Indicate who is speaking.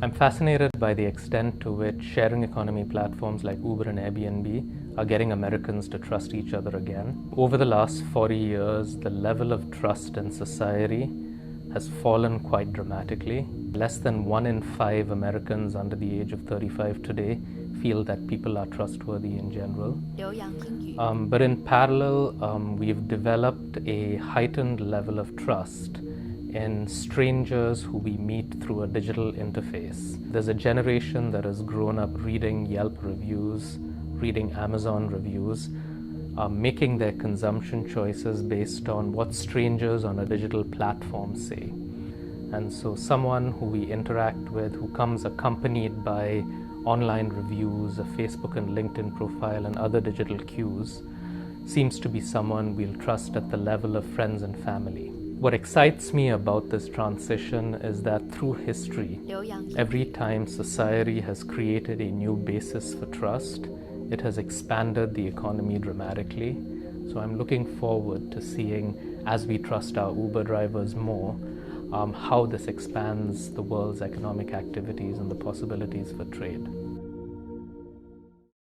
Speaker 1: I'm fascinated by the extent to which sharing economy platforms like Uber and Airbnb are getting Americans to trust each other again. Over the last 40 years, the level of trust in society has fallen quite dramatically. Less than 1 in 5 Americans under the age of 35 today feel that people are trustworthy in general. But in parallel, we've developed a heightened level of trust in strangers who we meet through a digital interface. There's a generation that has grown up reading Yelp reviews, reading Amazon reviews, making their consumption choices based on what strangers on a digital platform say. And so someone who we interact with, who comes accompanied by online reviews, a Facebook and LinkedIn profile, and other digital cues, seems to be someone we'll trust at the level of friends and family. What excites me about this transition is that through history, every time society has created a new basis for trust, it has expanded the economy dramatically. So I'm looking forward to seeing, as we trust our Uber drivers more, how this expands the world's economic activities and the possibilities for trade.